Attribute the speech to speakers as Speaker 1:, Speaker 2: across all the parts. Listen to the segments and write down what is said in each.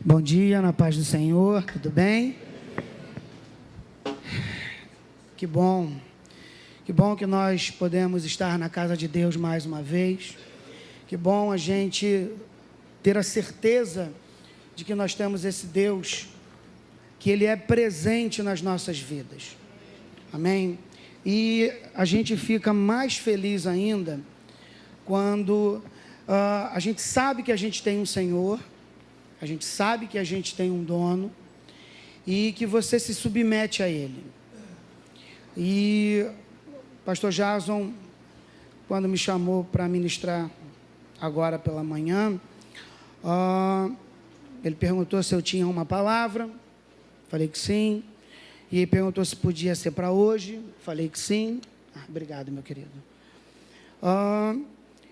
Speaker 1: Bom dia, na paz do Senhor, tudo bem? Que bom que nós podemos estar na casa de Deus mais uma vez. Que bom a gente ter a certeza de que nós temos esse Deus, que Ele é presente nas nossas vidas. Amém? E a gente fica mais feliz ainda quando a gente sabe que a gente tem um Senhor, a gente sabe que a gente tem um dono e que você se submete a Ele. E o pastor Jason, quando me chamou para ministrar agora pela manhã, ele perguntou se eu tinha uma palavra, falei que sim, e ele perguntou se podia ser para hoje, falei que sim. Obrigado, meu querido.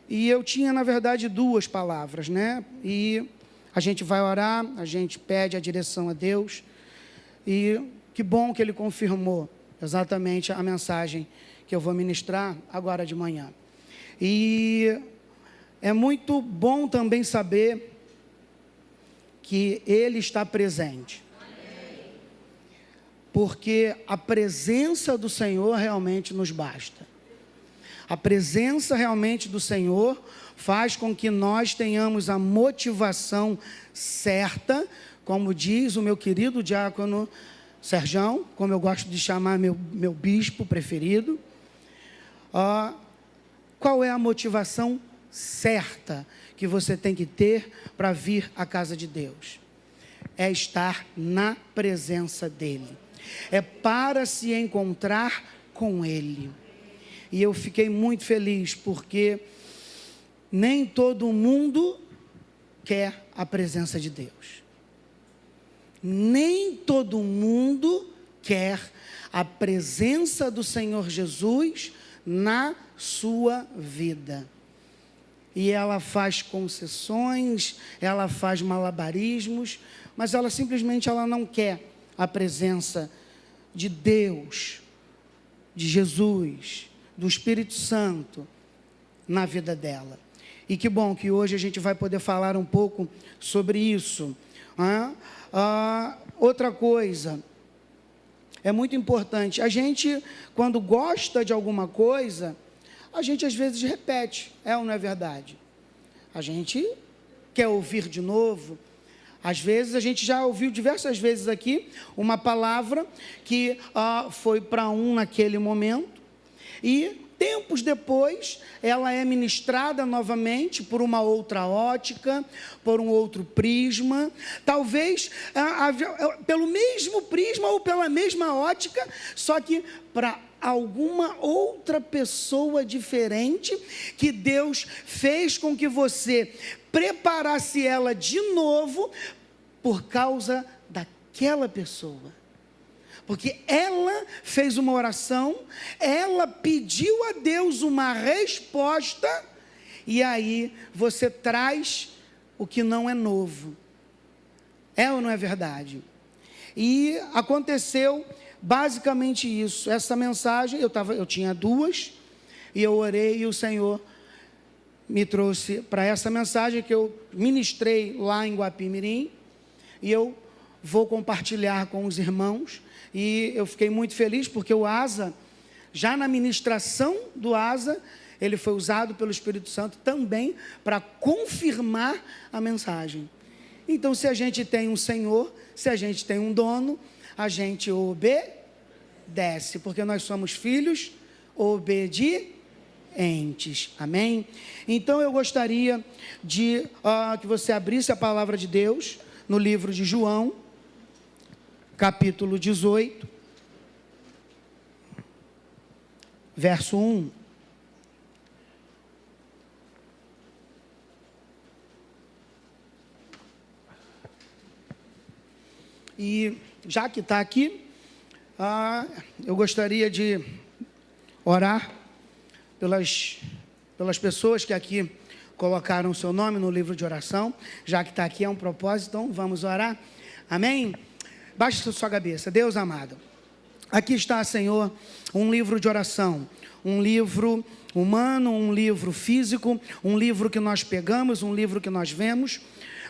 Speaker 1: E eu tinha, na verdade, duas palavras, né? E a gente vai orar, a gente pede a direção a Deus, e que bom que Ele confirmou exatamente a mensagem que eu vou ministrar agora de manhã. E é muito bom também saber que Ele está presente, porque a presença do Senhor realmente nos basta. A presença realmente do Senhor faz com que nós tenhamos a motivação certa, como diz o meu querido diácono Serjão, como eu gosto de chamar meu bispo preferido. Qual é a motivação certa que você tem que ter para vir à casa de Deus? É estar na presença dEle. É para se encontrar com Ele. E eu fiquei muito feliz, porque nem todo mundo quer a presença de Deus. Nem todo mundo quer a presença do Senhor Jesus na sua vida. E ela faz concessões, ela faz malabarismos, mas ela simplesmente não quer a presença de Deus, de Jesus, do Espírito Santo na vida dela. E que bom que hoje a gente vai poder falar um pouco sobre isso. Outra coisa, é muito importante, a gente, quando gosta de alguma coisa, a gente às vezes repete, ou não é verdade? A gente quer ouvir de novo. Às vezes, a gente já ouviu diversas vezes aqui uma palavra que foi para naquele momento, e tempos depois ela é ministrada novamente por uma outra ótica, por um outro prisma, talvez pelo mesmo prisma ou pela mesma ótica, só que para alguma outra pessoa diferente, que Deus fez com que você preparasse ela de novo por causa daquela pessoa. Porque ela fez uma oração, ela pediu a Deus uma resposta, e aí você traz o que não é novo. É ou não é verdade? E aconteceu basicamente isso. Essa mensagem, eu tinha duas, e eu orei, e o Senhor me trouxe para essa mensagem que eu ministrei lá em Guapimirim, e eu vou compartilhar com os irmãos. E eu fiquei muito feliz, porque o Asa, já na ministração do Asa, ele foi usado pelo Espírito Santo também para confirmar a mensagem. Então, se a gente tem um Senhor, se a gente tem um dono, a gente obedece, porque nós somos filhos obedientes. Amém? Então, eu gostaria de que você abrisse a palavra de Deus no livro de João, capítulo 18, verso 1. E já que está aqui, eu gostaria de orar pelas pessoas que aqui colocaram o seu nome no livro de oração. Já que está aqui, é um propósito, então vamos orar. Amém? Baixe sua cabeça. Deus amado, aqui está, Senhor, um livro de oração, um livro humano, um livro físico, um livro que nós pegamos, um livro que nós vemos,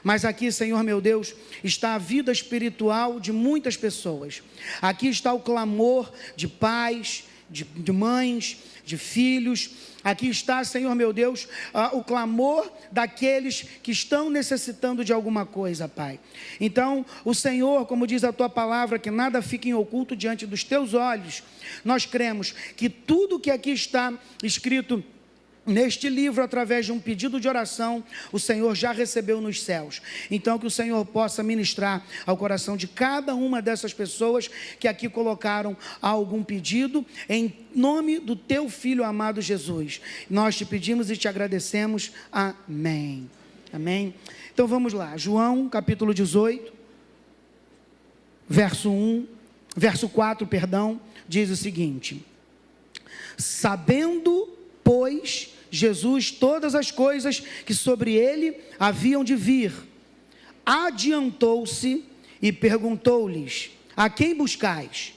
Speaker 1: Mas aqui, Senhor meu Deus, está a vida espiritual de muitas pessoas. Aqui está o clamor de pais, de mães, de filhos. Aqui está, Senhor meu Deus, o clamor daqueles que estão necessitando de alguma coisa, Pai. Então, o Senhor, como diz a Tua palavra, que nada fique em oculto diante dos Teus olhos, nós cremos que tudo que aqui está escrito neste livro, através de um pedido de oração, o Senhor já recebeu nos céus. Então, que o Senhor possa ministrar ao coração de cada uma dessas pessoas que aqui colocaram algum pedido, em nome do Teu Filho amado Jesus. Nós te pedimos e te agradecemos. Amém. Amém. Então, vamos lá. João, capítulo 18, verso 4, diz o seguinte: sabendo, pois, Jesus todas as coisas que sobre ele haviam de vir, adiantou-se e perguntou-lhes: a quem buscais?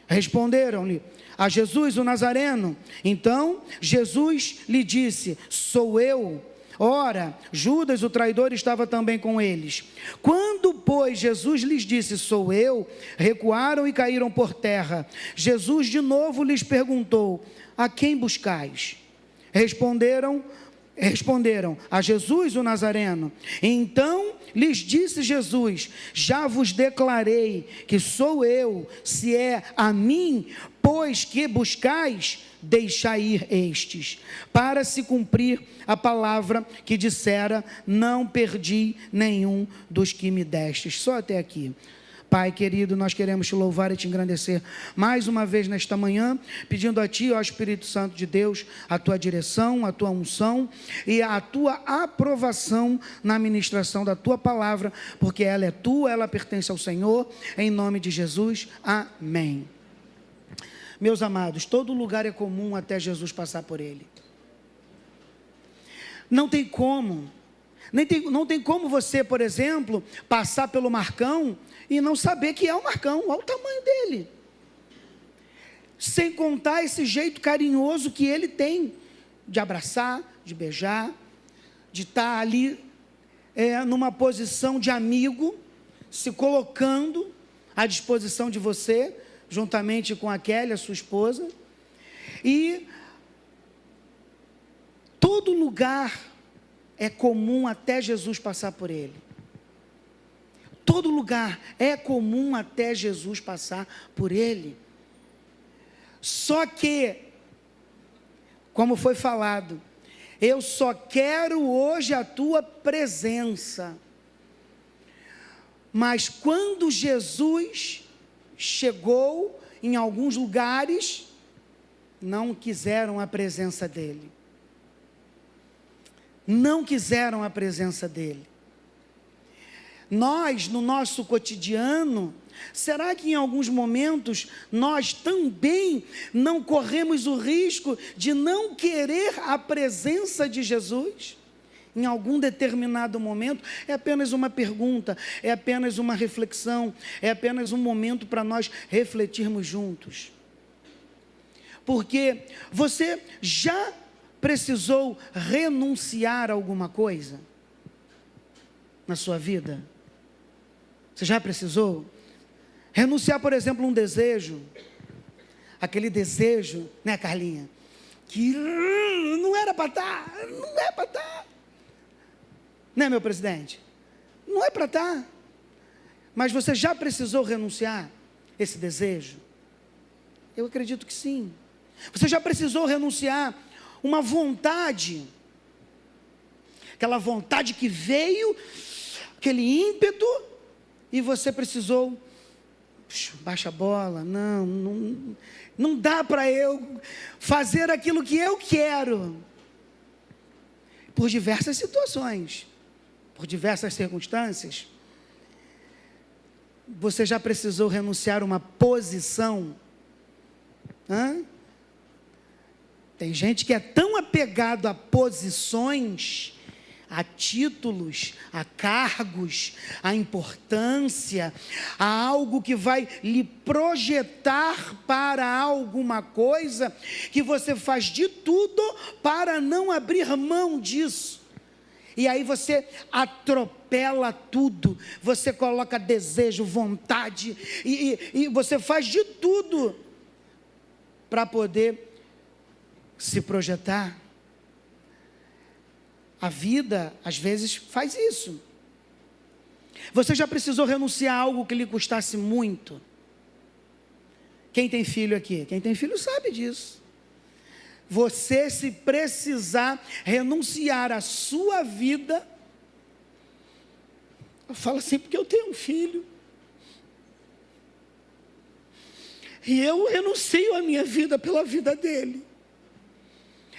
Speaker 1: Responderam-lhe: a Jesus o Nazareno. Então Jesus lhe disse: sou eu. Ora, Judas o traidor estava também com eles. Quando, pois, Jesus lhes disse: sou eu, recuaram e caíram por terra. Jesus de novo lhes perguntou: a quem buscais? Responderam: a Jesus o Nazareno. Então lhes disse Jesus: já vos declarei que sou eu. Se é a mim, pois, que buscais, deixai ir estes, para se cumprir a palavra que dissera: não perdi nenhum dos que me destes. Só até aqui. Pai querido, nós queremos te louvar e te engrandecer mais uma vez nesta manhã, pedindo a Ti, ó Espírito Santo de Deus, a Tua direção, a Tua unção e a Tua aprovação na ministração da Tua palavra, porque ela é Tua, ela pertence ao Senhor, em nome de Jesus, amém. Meus amados, todo lugar é comum até Jesus passar por ele. Não tem como, não tem como você, por exemplo, passar pelo Marcão e não saber que é o Marcão, olha o tamanho dele. Sem contar esse jeito carinhoso que ele tem de abraçar, de beijar, de estar ali numa posição de amigo, se colocando à disposição de você, juntamente com a Kelly, a sua esposa. E todo lugar é comum até Jesus passar por ele. Todo lugar é comum até Jesus passar por ele. Só que, como foi falado, eu só quero hoje a tua presença. Mas quando Jesus chegou em alguns lugares, não quiseram a presença dele. Não quiseram a presença dele. Nós, no nosso cotidiano, será que em alguns momentos nós também não corremos o risco de não querer a presença de Jesus? Em algum determinado momento, é apenas uma pergunta, é apenas uma reflexão, é apenas um momento para nós refletirmos juntos. Porque você já precisou renunciar a alguma coisa na sua vida? Você já precisou? Renunciar, por exemplo, a um desejo, aquele desejo, né, Carlinha? Que não era para estar, não é para estar. Né, meu presidente? Não é para estar. Mas você já precisou renunciar esse desejo? Eu acredito que sim. Você já precisou renunciar uma vontade, aquela vontade que veio, aquele ímpeto, e você precisou, baixa a bola, não dá para eu fazer aquilo que eu quero, por diversas situações, por diversas circunstâncias. Você já precisou renunciar a uma posição? Tem gente que é tão apegado a posições, a títulos, a cargos, a importância, a algo que vai lhe projetar para alguma coisa, que você faz de tudo para não abrir mão disso. E aí você atropela tudo, você coloca desejo, vontade, e você faz de tudo para poder se projetar. A vida, às vezes, faz isso. Você já precisou renunciar a algo que lhe custasse muito? Quem tem filho aqui? Quem tem filho sabe disso. Você, se precisar renunciar à sua vida, eu falo assim, porque eu tenho um filho. E eu renuncio a minha vida pela vida dele.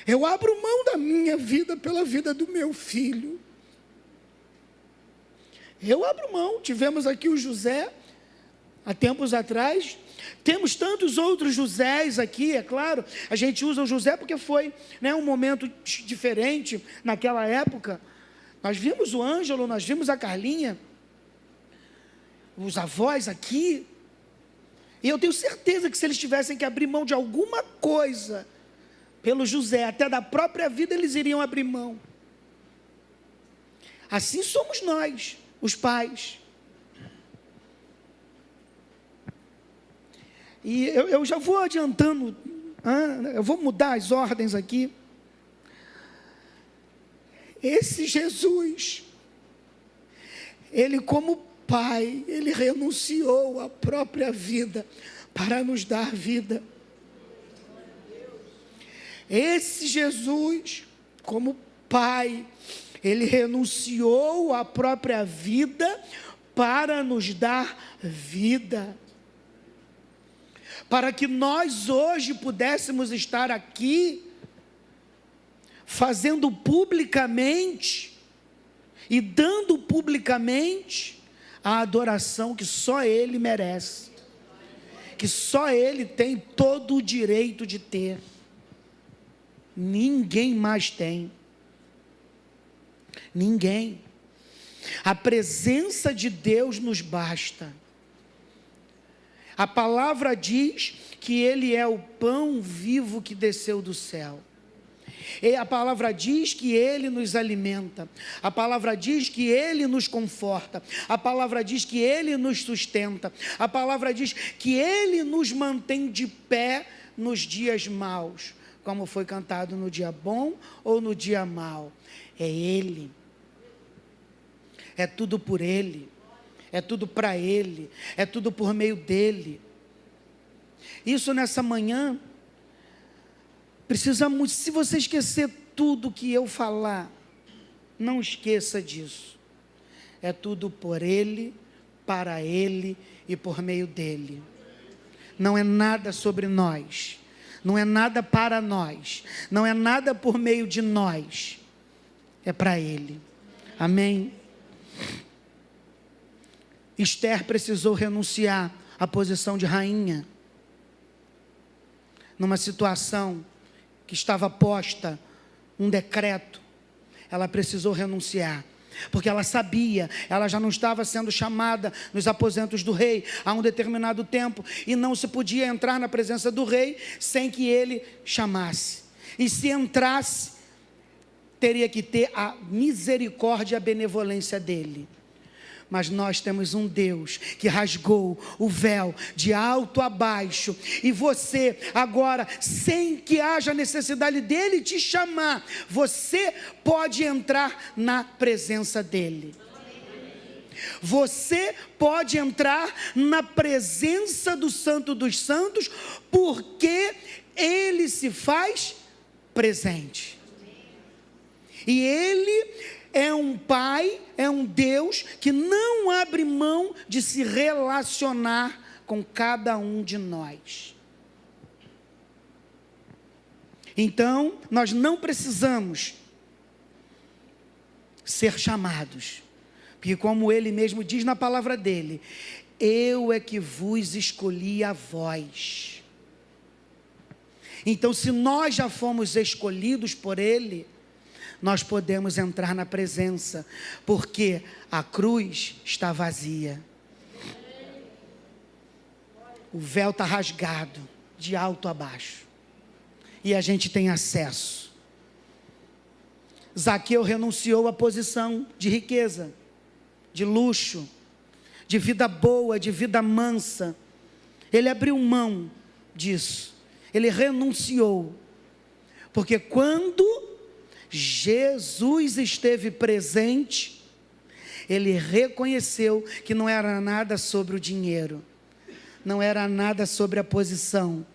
Speaker 1: Eu abro mão da minha vida pela vida do meu filho. Eu abro mão. Tivemos aqui o José, há tempos atrás. Temos tantos outros Josés aqui, é claro. A gente usa o José porque foi, né, um momento diferente naquela época. Nós vimos o Ângelo, nós vimos a Carlinha, os avós aqui. E eu tenho certeza que se eles tivessem que abrir mão de alguma coisa pelo José, até da própria vida, eles iriam abrir mão. Assim somos nós, os pais. E eu já vou adiantando, eu vou mudar as ordens aqui. Esse Jesus, ele como pai, ele renunciou à própria vida para nos dar vida. Esse Jesus, como pai, ele renunciou à própria vida para nos dar vida. Para que nós hoje pudéssemos estar aqui, fazendo publicamente e dando publicamente a adoração que só Ele merece, que só Ele tem todo o direito de ter. Ninguém mais tem. Ninguém. A presença de Deus nos basta. A palavra diz que Ele é o pão vivo que desceu do céu. E a palavra diz que Ele nos alimenta. A palavra diz que Ele nos conforta. A palavra diz que Ele nos sustenta. A palavra diz que Ele nos mantém de pé nos dias maus, como foi cantado no dia bom ou no dia mau. É Ele. É tudo por Ele. É tudo para Ele. É tudo por meio dEle. Isso nessa manhã, precisamos, se você esquecer tudo que eu falar, não esqueça disso. É tudo por Ele, para Ele e por meio dEle. Não é nada sobre nós. Não é nada para nós. Não é nada por meio de nós. É para Ele. Amém? Esther precisou renunciar à posição de rainha, numa situação que estava posta um decreto. Ela precisou renunciar, porque ela sabia, ela já não estava sendo chamada nos aposentos do rei há um determinado tempo, e não se podia entrar na presença do rei sem que ele chamasse, e se entrasse, teria que ter a misericórdia e a benevolência dele. Mas nós temos um Deus que rasgou o véu de alto a baixo. E você agora, sem que haja necessidade dele te chamar, você pode entrar na presença dele. Você pode entrar na presença do Santo dos Santos, porque ele se faz presente. E ele é um pai, é um Deus que não abre mão de se relacionar com cada um de nós. Então, nós não precisamos ser chamados, porque como ele mesmo diz na palavra dele, eu é que vos escolhi a vós. Então, se nós já fomos escolhidos por ele, nós podemos entrar na presença, porque a cruz está vazia. O véu está rasgado, de alto a baixo. E a gente tem acesso. Zaqueu renunciou à posição de riqueza, de luxo, de vida boa, de vida mansa. Ele abriu mão disso. Ele renunciou. Porque quando Jesus esteve presente, ele reconheceu que não era nada sobre o dinheiro, não era nada sobre a posição,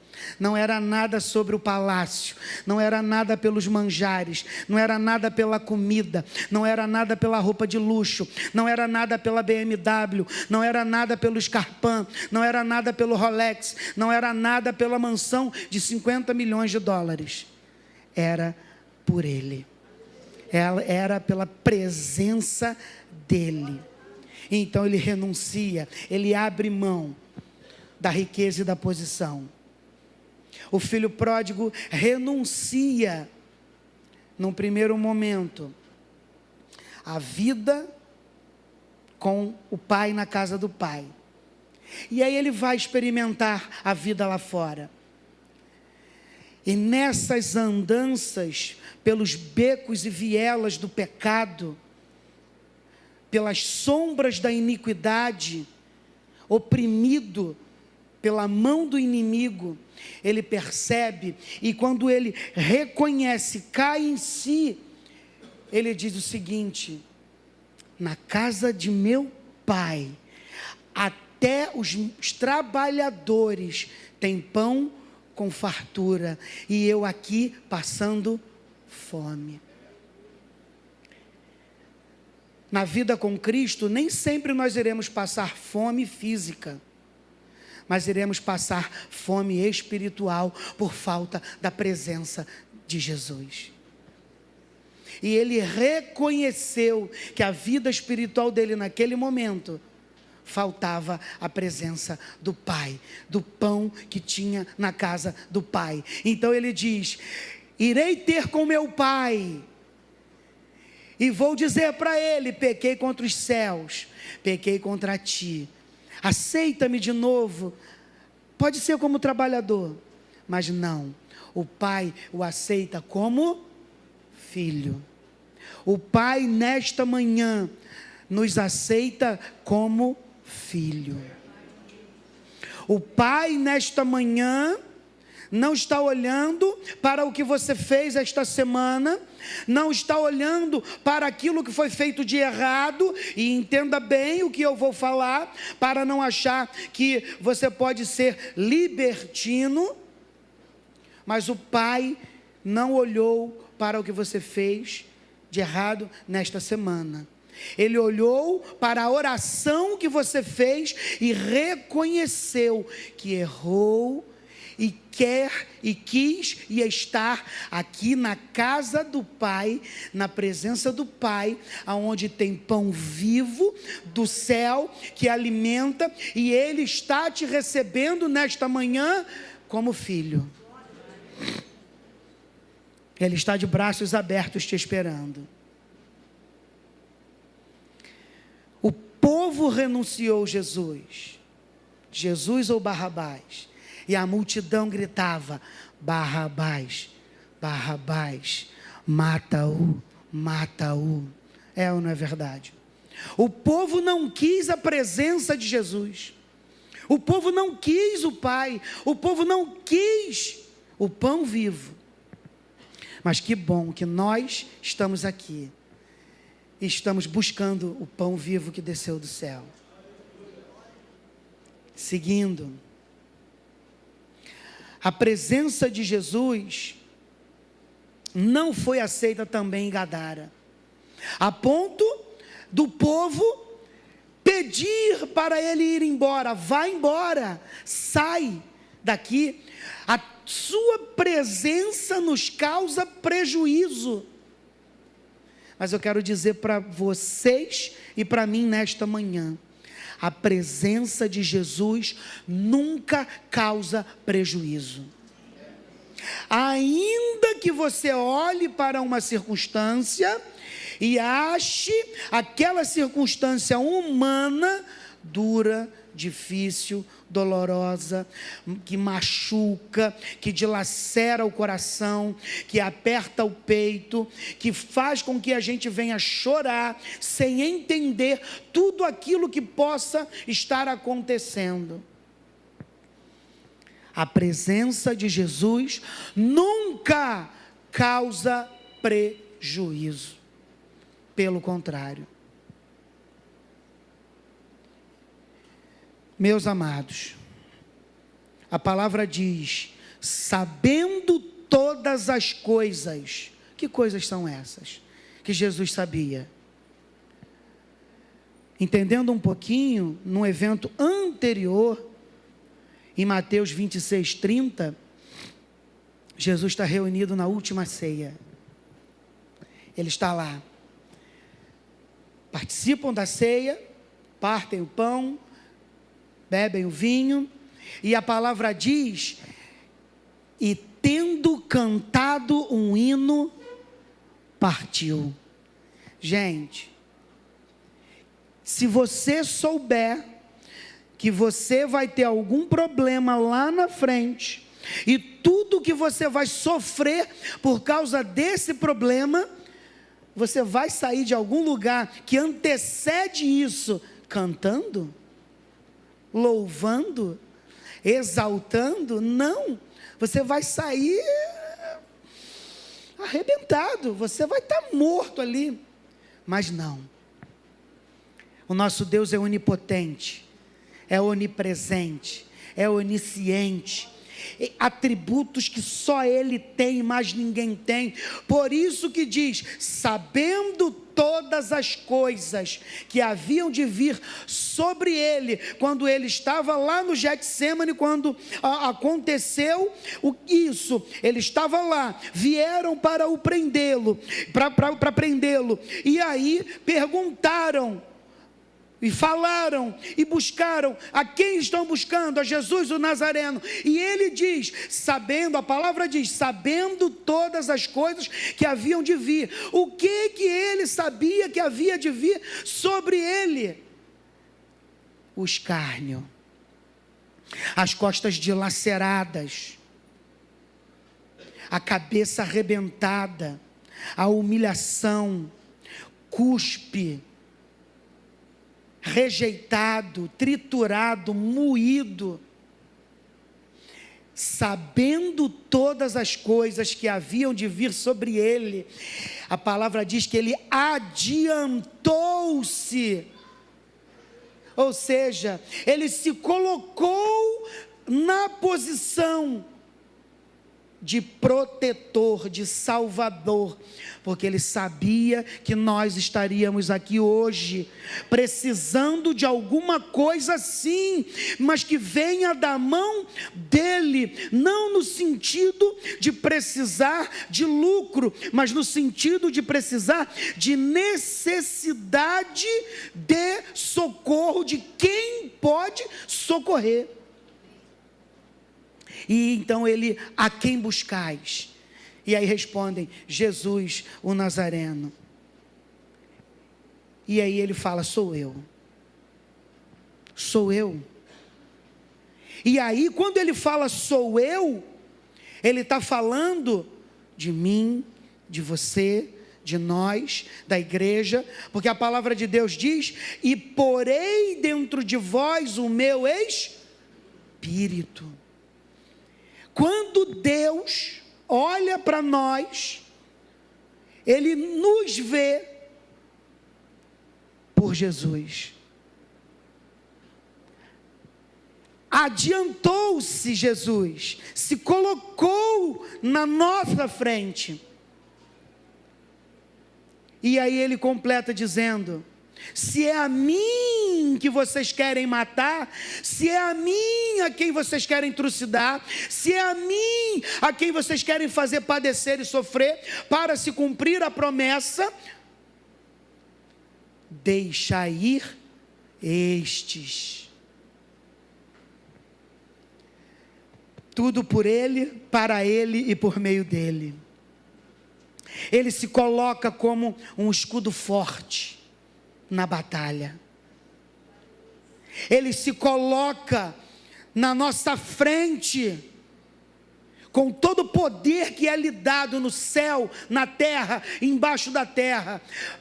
Speaker 1: não era nada sobre o palácio, não era nada pelos manjares, não era nada pela comida, não era nada pela roupa de luxo, não era nada pela BMW, não era nada pelo Scarpin, não era nada pelo Rolex, não era nada pela mansão de 50 milhões de dólares. Era por ele, era pela presença dele. Então ele renuncia, ele abre mão da riqueza e da posição. O filho pródigo renuncia, num primeiro momento, a vida com o pai na casa do pai. E aí ele vai experimentar a vida lá fora. E nessas andanças, pelos becos e vielas do pecado, pelas sombras da iniquidade, oprimido pela mão do inimigo, ele percebe, e quando ele reconhece, cai em si, ele diz o seguinte: na casa de meu pai, até os trabalhadores têm pão com fartura, e eu aqui passando fome. Na vida com Cristo, nem sempre nós iremos passar fome física, mas iremos passar fome espiritual por falta da presença de Jesus. E ele reconheceu que a vida espiritual dele naquele momento faltava a presença do Pai, do pão que tinha na casa do Pai. Então ele diz: irei ter com meu Pai, e vou dizer para ele: pequei contra os céus, pequei contra ti, aceita-me de novo. Pode ser como trabalhador, mas não, o Pai o aceita como filho. O Pai nesta manhã nos aceita como filho. O Pai nesta manhã não está olhando para o que você fez esta semana, não está olhando para aquilo que foi feito de errado, e entenda bem o que eu vou falar, para não achar que você pode ser libertino, mas o Pai não olhou para o que você fez de errado nesta semana. Ele olhou para a oração que você fez e reconheceu que errou e quer e quis e estar aqui na casa do Pai, na presença do Pai, aonde tem pão vivo do céu que alimenta, e Ele está te recebendo nesta manhã como filho. Ele está de braços abertos te esperando. O povo renunciou Jesus. Jesus ou Barrabás? E a multidão gritava: Barrabás, Barrabás, mata-o, mata-o. É ou não é verdade? O povo não quis a presença de Jesus. O povo não quis o Pai. O povo não quis o pão vivo. Mas que bom que nós estamos aqui. E estamos buscando o pão vivo que desceu do céu. Seguindo. A presença de Jesus não foi aceita também em Gadara, a ponto do povo pedir para ele ir embora. Vai embora, sai daqui, a sua presença nos causa prejuízo. Mas eu quero dizer para vocês e para mim nesta manhã: a presença de Jesus nunca causa prejuízo. Ainda que você olhe para uma circunstância e ache aquela circunstância humana dura, difícil, dolorosa, que machuca, que dilacera o coração, que aperta o peito, que faz com que a gente venha chorar sem entender tudo aquilo que possa estar acontecendo. A presença de Jesus nunca causa prejuízo. Pelo contrário. Meus amados, a palavra diz, sabendo todas as coisas. Que coisas são essas que Jesus sabia? Entendendo um pouquinho, num evento anterior, em Mateus 26:30, Jesus está reunido na última ceia. Ele está lá. Participam da ceia, partem o pão, bebem o vinho, e a palavra diz, e tendo cantado um hino, partiu. Gente, se você souber que você vai ter algum problema lá na frente, e tudo que você vai sofrer por causa desse problema, você vai sair de algum lugar que antecede isso, cantando, louvando, exaltando? Não, você vai sair arrebentado, você vai estar morto ali. Mas não, o nosso Deus é onipotente, é onipresente, é onisciente, atributos que só Ele tem, mas ninguém tem. Por isso que diz, sabendo todas as coisas que haviam de vir sobre Ele, quando Ele estava lá no Getsêmani, quando aconteceu isso, Ele estava lá, vieram para o prendê-lo, para prendê-lo, e aí perguntaram, e falaram, e buscaram, a quem estão buscando? A Jesus o Nazareno. E ele diz, sabendo, a palavra diz, sabendo todas as coisas que haviam de vir. O que ele sabia que havia de vir sobre ele? O escárnio, as costas dilaceradas, a cabeça arrebentada, a humilhação, cuspe, rejeitado, triturado, moído. Sabendo todas as coisas que haviam de vir sobre ele, a palavra diz que ele adiantou-se, ou seja, ele se colocou na posição de protetor, de salvador, porque ele sabia que nós estaríamos aqui hoje, precisando de alguma coisa sim, mas que venha da mão dele, não no sentido de precisar de lucro, mas no sentido de precisar de necessidade de socorro de quem pode socorrer. E então ele, a quem buscais? E aí respondem, Jesus o Nazareno. E aí ele fala, sou eu. Sou eu. E aí quando ele fala sou eu, ele está falando de mim, de você, de nós, da igreja, porque a palavra de Deus diz, e porei dentro de vós o meu Espírito. Quando Deus olha para nós, Ele nos vê por Jesus. Adiantou-se Jesus, se colocou na nossa frente. E aí ele completa dizendo, se é a mim que vocês querem matar, se é a mim a quem vocês querem trucidar, se é a mim a quem vocês querem fazer padecer e sofrer, para se cumprir a promessa, deixa ir estes. Tudo por Ele, para Ele e por meio dEle. Ele se coloca como um escudo forte na batalha. Ele se coloca na nossa frente, com todo o poder que é lhe dado no céu, na terra, embaixo da terra,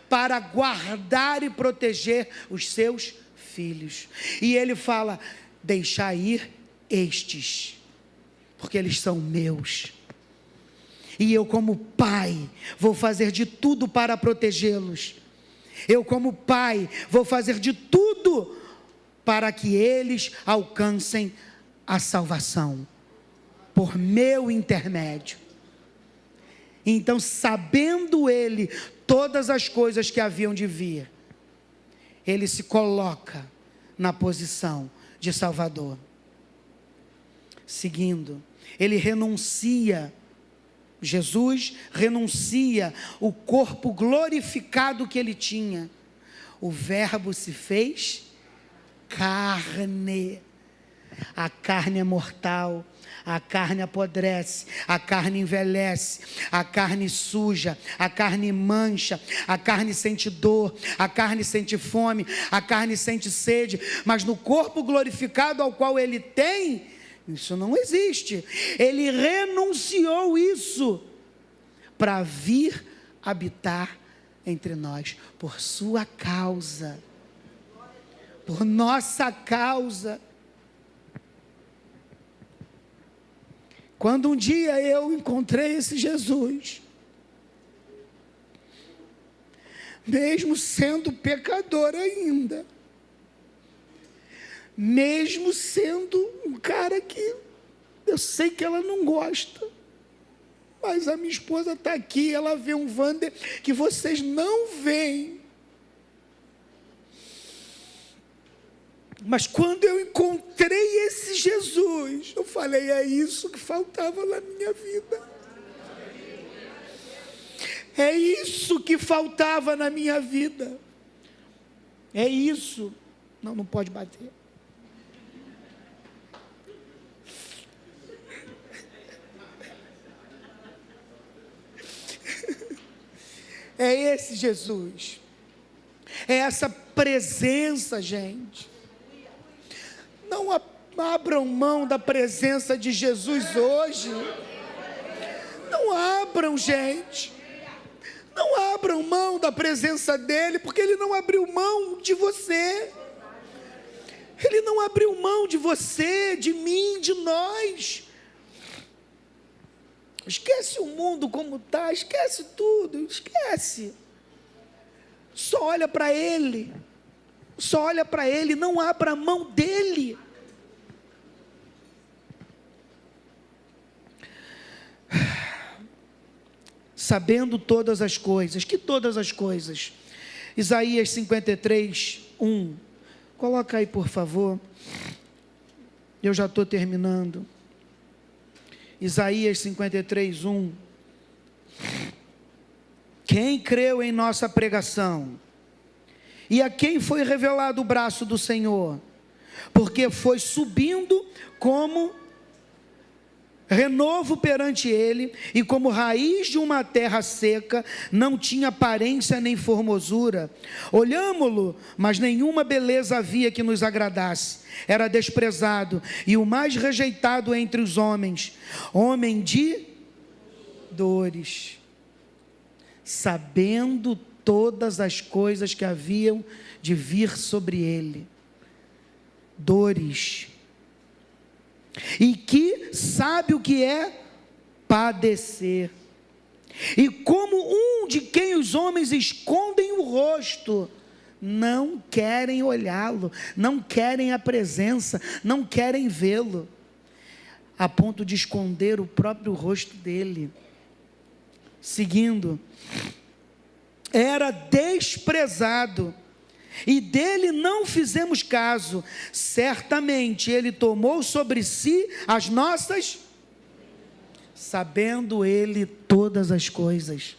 Speaker 1: para guardar e proteger os seus filhos. E ele fala: deixai ir estes, porque eles são meus. E eu, como pai, vou fazer de tudo para protegê-los. Eu, como pai, vou fazer de tudo para que eles alcancem a salvação, por meu intermédio. Então, sabendo ele todas as coisas que haviam de vir, ele se coloca na posição de Salvador. Seguindo, ele renuncia, Jesus renuncia o corpo glorificado que ele tinha. O Verbo se fez carne. A carne é mortal, a carne apodrece, a carne envelhece, a carne suja, a carne mancha, a carne sente dor, a carne sente fome, a carne sente sede, mas no corpo glorificado ao qual ele tem, isso não existe. Ele renunciou isso para vir habitar entre nós, por sua causa, por nossa causa. Quando um dia eu encontrei esse Jesus, mesmo sendo pecador ainda, mesmo sendo um cara que eu sei que ela não gosta, mas a minha esposa está aqui, ela vê um Wander que vocês não veem. Mas quando eu encontrei esse Jesus, eu falei: é isso que faltava na minha vida. É isso que faltava na minha vida. É isso. Não, não pode bater. É esse Jesus. É essa presença, gente. Não abram mão da presença de Jesus hoje. Não abram, gente. Não abram mão da presença dele, porque ele não abriu mão de você. Ele não abriu mão de você, de mim, de nós. Esquece o mundo como está, esquece tudo, esquece. Só olha para ele. Só olha para ele, não abra a mão dele. Sabendo todas as coisas, que todas as coisas? Isaías 53, 1. Coloca aí, por favor. Eu já estou terminando. Isaías 53, 1. Quem creu em nossa pregação? E a quem foi revelado o braço do Senhor? Porque foi subindo como renovo perante ele, e como raiz de uma terra seca, não tinha aparência nem formosura. Olhámo-lo, mas nenhuma beleza havia que nos agradasse. Era desprezado e o mais rejeitado entre os homens, homem de dores, sabendo todas as coisas que haviam de vir sobre ele. Dores. E que sabe o que é padecer. E como um de quem os homens escondem o rosto, não querem olhá-lo, não querem a presença, não querem vê-lo, a ponto de esconder o próprio rosto dele. Seguindo, era desprezado, e dele não fizemos caso. Certamente ele tomou sobre si as nossas, sabendo ele todas as coisas.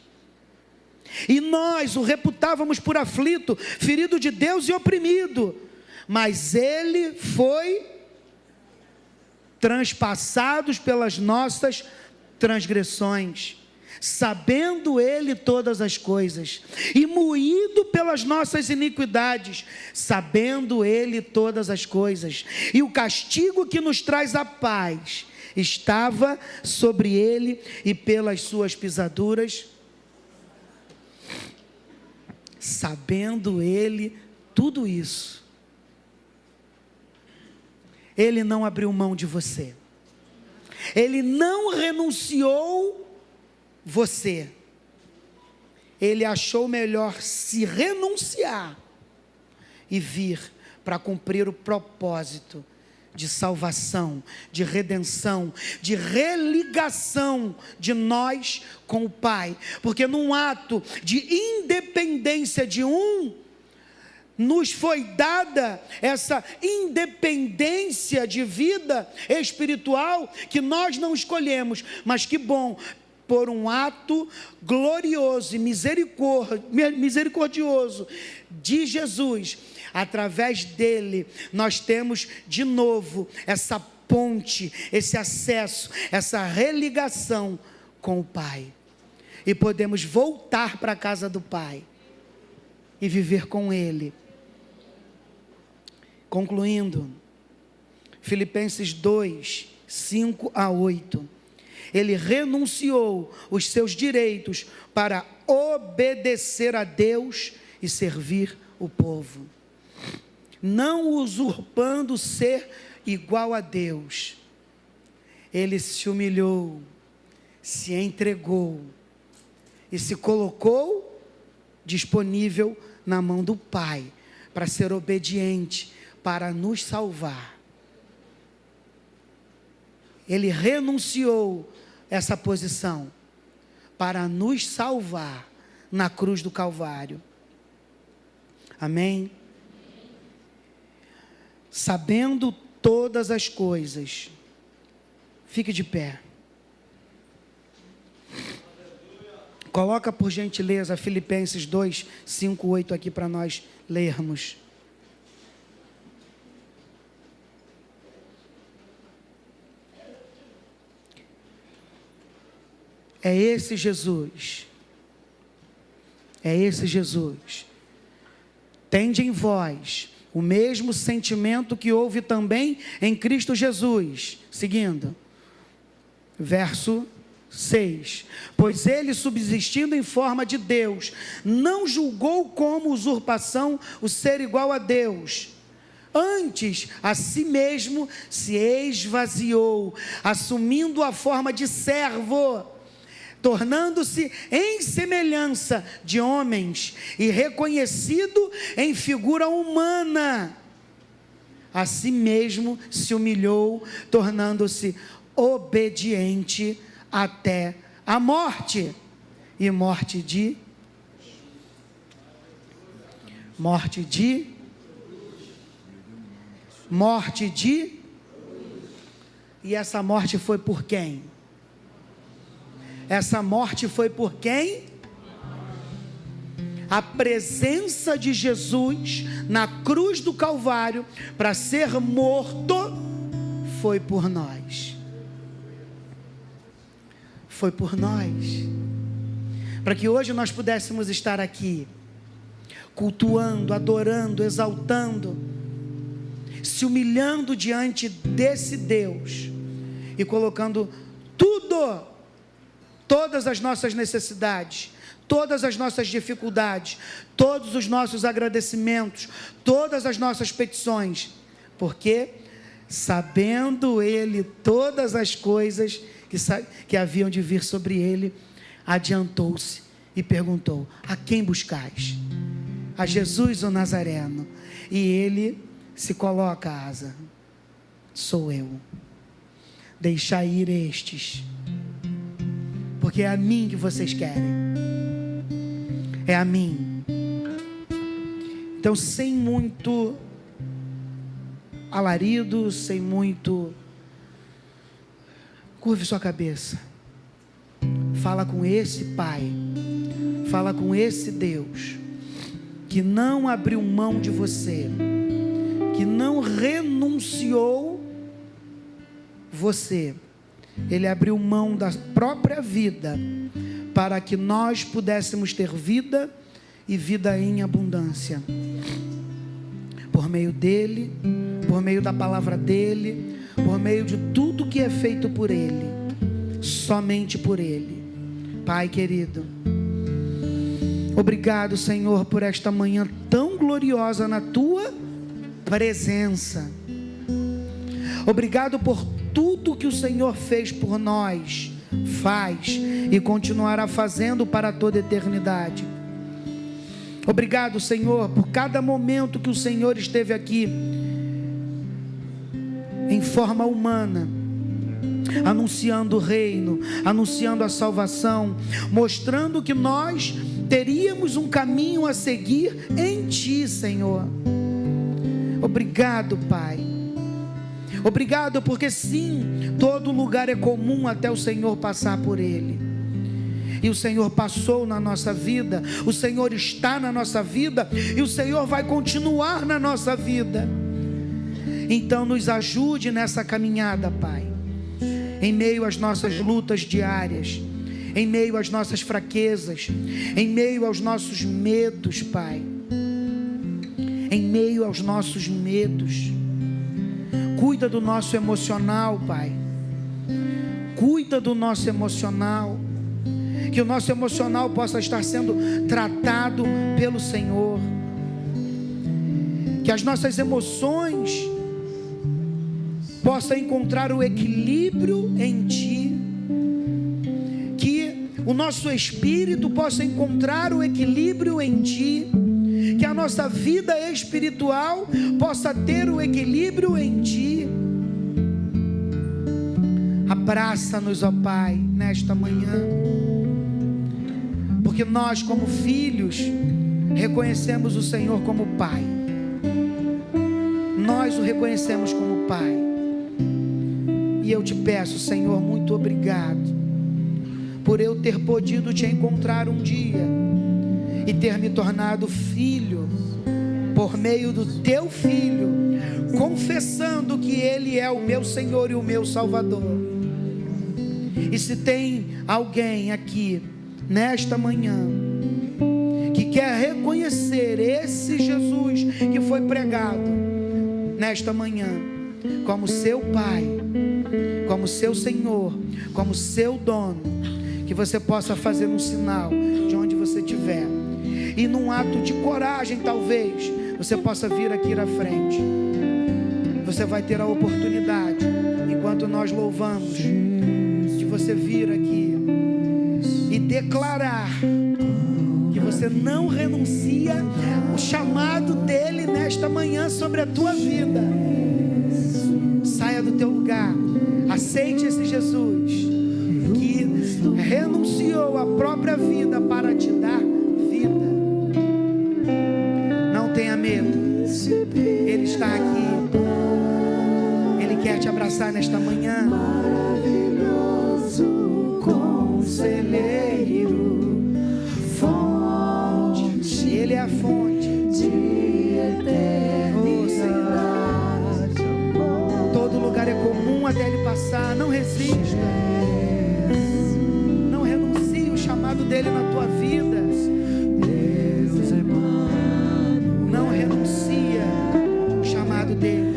Speaker 1: E nós o reputávamos por aflito, ferido de Deus e oprimido. Mas ele foi transpassado pelas nossas transgressões, sabendo Ele todas as coisas, e moído pelas nossas iniquidades, sabendo Ele todas as coisas, e o castigo que nos traz a paz estava sobre Ele, e pelas suas pisaduras, sabendo Ele tudo isso, Ele não abriu mão de você, Ele não renunciou você, Ele achou melhor se renunciar e vir para cumprir o propósito de salvação, de redenção, de religação de nós com o Pai, porque num ato de independência de nos foi dada essa independência de vida espiritual que nós não escolhemos, mas que bom, por um ato glorioso e misericordioso de Jesus, através dele, nós temos de novo essa ponte, esse acesso, essa religação com o Pai, e podemos voltar para a casa do Pai e viver com Ele. Concluindo, Filipenses 2, 5 a 8, ele renunciou os seus direitos para obedecer a Deus e servir o povo, não usurpando ser igual a Deus. Ele se humilhou, se entregou e se colocou disponível na mão do Pai, para ser obediente, para nos salvar. Ele renunciou essa posição para nos salvar na cruz do Calvário. Amém? Sabendo todas as coisas, fique de pé. Coloca por gentileza Filipenses 2, 5, 8 aqui para nós lermos. É esse Jesus. É esse Jesus. Tende em vós o mesmo sentimento que houve também em Cristo Jesus. Seguindo. Verso 6. Pois ele, subsistindo em forma de Deus, não julgou como usurpação o ser igual a Deus. Antes, a si mesmo se esvaziou, assumindo a forma de servo, tornando-se em semelhança de homens e reconhecido em figura humana. A si mesmo se humilhou, tornando-se obediente até a morte, e morte de e essa morte foi por quem? Essa morte foi por quem? A presença de Jesus na cruz do Calvário para ser morto foi por nós. Foi por nós. Para que hoje nós pudéssemos estar aqui, cultuando, adorando, exaltando, se humilhando diante desse Deus e colocando todas as nossas necessidades, todas as nossas dificuldades, todos os nossos agradecimentos, todas as nossas petições, porque sabendo Ele todas as coisas que haviam de vir sobre Ele, adiantou-se e perguntou: a quem buscais? A Jesus o Nazareno. E Ele se coloca a asa: sou eu, deixai ir estes, porque é a mim que vocês querem, é a mim. Então, sem muito alarido, sem muito, curve sua cabeça, fala com esse Pai, fala com esse Deus, que não abriu mão de você, que não renunciou você. Ele abriu mão da própria vida para que nós pudéssemos ter vida e vida em abundância. Por meio dele, por meio da palavra dele, por meio de tudo que é feito por ele, somente por ele. Pai querido, obrigado, Senhor, por esta manhã tão gloriosa na tua presença. Obrigado por tudo que o Senhor fez por nós, faz e continuará fazendo para toda a eternidade. Obrigado, Senhor, por cada momento que o Senhor esteve aqui em forma humana, anunciando o reino, anunciando a salvação, mostrando que nós teríamos um caminho a seguir em Ti, Senhor. Obrigado, Pai. Obrigado porque sim, todo lugar é comum até o Senhor passar por ele. E o Senhor passou na nossa vida, o Senhor está na nossa vida e o Senhor vai continuar na nossa vida. Então nos ajude nessa caminhada, Pai, em meio às nossas lutas diárias, em meio às nossas fraquezas, em meio aos nossos medos, Pai, em meio aos nossos medos. Cuida do nosso emocional, Pai. Cuida do nosso emocional. Que o nosso emocional possa estar sendo tratado pelo Senhor. Que as nossas emoções possam encontrar o equilíbrio em Ti. Que o nosso espírito possa encontrar o equilíbrio em Ti. Que a nossa vida espiritual possa ter o equilíbrio em Ti. Abraça-nos, ó Pai, nesta manhã, porque nós, como filhos, reconhecemos o Senhor como Pai. Nós o reconhecemos como Pai. E eu te peço, Senhor, muito obrigado por eu ter podido te encontrar um dia e ter me tornado filho, por meio do Teu Filho, confessando que Ele é o meu Senhor e o meu Salvador. E se tem alguém aqui, nesta manhã, que quer reconhecer esse Jesus que foi pregado, nesta manhã, como seu Pai, como seu Senhor, como seu dono, que você possa fazer um sinal de onde você estiver. E num ato de coragem, talvez, você possa vir aqui à frente. Você vai ter a oportunidade, enquanto nós louvamos, de você vir aqui e declarar que você não renuncia o chamado dele nesta manhã sobre a tua vida. Saia do teu lugar, aceite esse Jesus que renunciou a própria vida para te dar vida. Não tenha medo, Ele está aqui, Ele quer te abraçar nesta manhã. Maravilhoso Conselheiro, fonte, Ele é a fonte de eternidade. Todo lugar é comum até Ele passar. Não resista, não renuncie o chamado dele na tua vida. Não renuncia o chamado dele.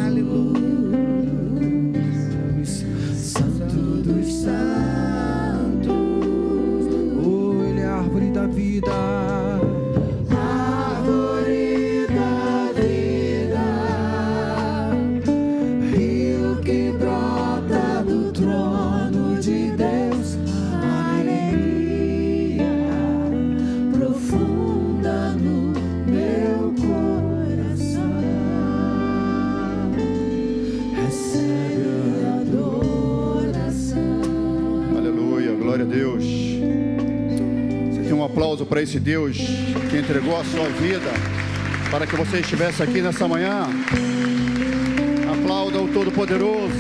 Speaker 1: Aleluia. Santo dos santos,
Speaker 2: Ele é a árvore da vida.
Speaker 1: Árvore da vida, rio que brota do trono de Deus. Alegria profunda no meu coração. Recebe a adoração.
Speaker 3: Aleluia, glória a Deus. Você tem um aplauso para esse Deus que entregou a sua vida para que você estivesse aqui nessa manhã. Aplauda o Todo-Poderoso.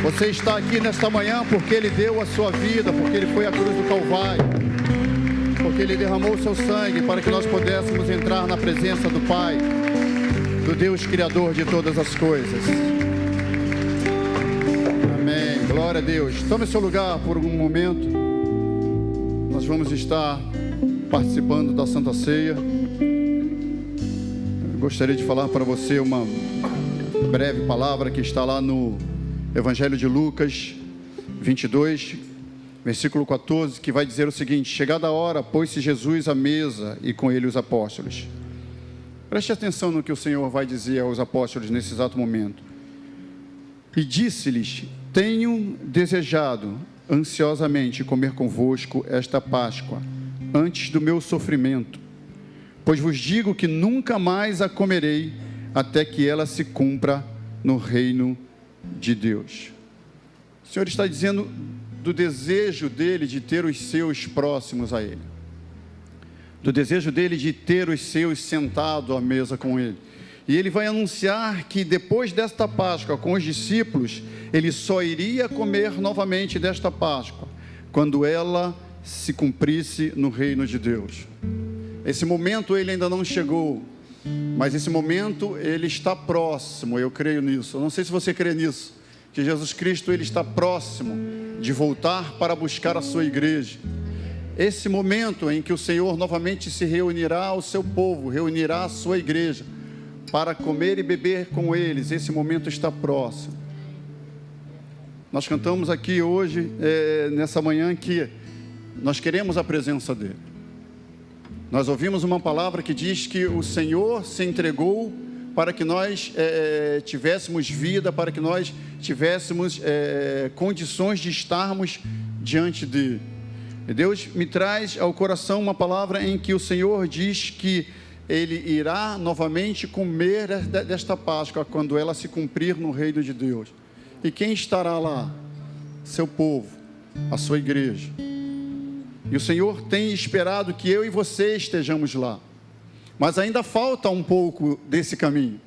Speaker 3: Você está aqui nesta manhã porque Ele deu a sua vida, porque Ele foi à cruz do Calvário, porque Ele derramou o seu sangue para que nós pudéssemos entrar na presença do Pai, do Deus Criador de todas as coisas. Amém. Glória a Deus. Tome seu lugar por um momento. Nós vamos estar participando da Santa Ceia. Eu gostaria de falar para você uma breve palavra que está lá no Evangelho de Lucas 22, versículo 14, que vai dizer o seguinte: chegada a hora, pôs-se Jesus à mesa e com ele os apóstolos. Preste atenção no que o Senhor vai dizer aos apóstolos nesse exato momento. E disse-lhes: tenho desejado ansiosamente comer convosco esta Páscoa, antes do meu sofrimento, pois vos digo que nunca mais a comerei, até que ela se cumpra no reino de Deus. O Senhor está dizendo do desejo dele de ter os seus próximos a ele, do desejo dele de ter os seus sentados à mesa com ele. E ele vai anunciar que depois desta Páscoa com os discípulos, ele só iria comer novamente desta Páscoa quando ela se cumprisse no reino de Deus. Esse momento ele ainda não chegou, mas esse momento ele está próximo, eu creio nisso. Eu não sei se você crê nisso, que Jesus Cristo ele está próximo de voltar para buscar a sua igreja. Esse momento em que o Senhor novamente se reunirá ao seu povo, reunirá a sua igreja, para comer e beber com eles, esse momento está próximo. Nós cantamos aqui hoje, nessa manhã, que nós queremos a presença dele. Nós ouvimos uma palavra que diz que o Senhor se entregou para que nós tivéssemos vida, para que nós tivéssemos condições de estarmos diante dele. E Deus me traz ao coração uma palavra em que o Senhor diz que ele irá novamente comer desta Páscoa quando ela se cumprir no reino de Deus. E quem estará lá? Seu povo, a sua igreja. E o Senhor tem esperado que eu e você estejamos lá. Mas ainda falta um pouco desse caminho.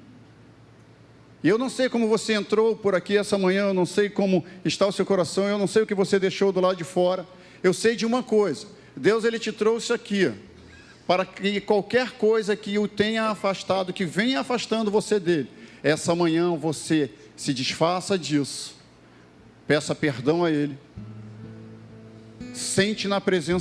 Speaker 3: E eu não sei como você entrou por aqui essa manhã, eu não sei como está o seu coração, eu não sei o que você deixou do lado de fora. Eu sei de uma coisa: Deus ele te trouxe aqui para que qualquer coisa que o tenha afastado, que venha afastando você dele, essa manhã você se desfaça disso, peça perdão a ele, sente na presença